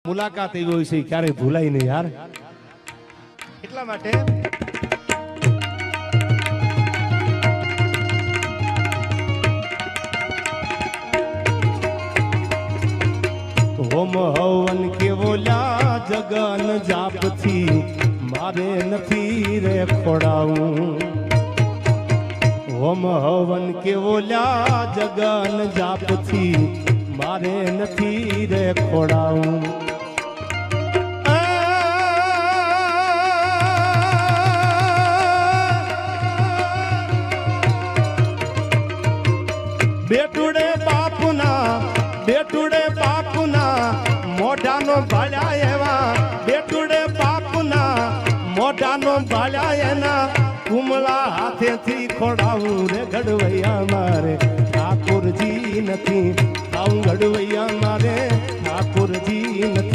મુલાકાત એવી હોય છે ક્યારેય ભૂલાય નહીં યાર। એટલા માટે હોમ હવન કેવોલા જગન જાપથી મારે નથી રે ખોડાવું। હોમ હવન કેવોલા જગન જાપથી મારે નથી રે ખોડાવું। બેટુડે બાપુના મોઢાનો ભાળ્યા એવા બેટુડે બાપુના મોઢાનો ભાળ્યા એના કુમળા હાથેથી ખોડાવું રે ઘડવૈયા મારે ઠાકોરજી નથી આવું ઘડવૈયા મારે ઠાકોરજી નથી।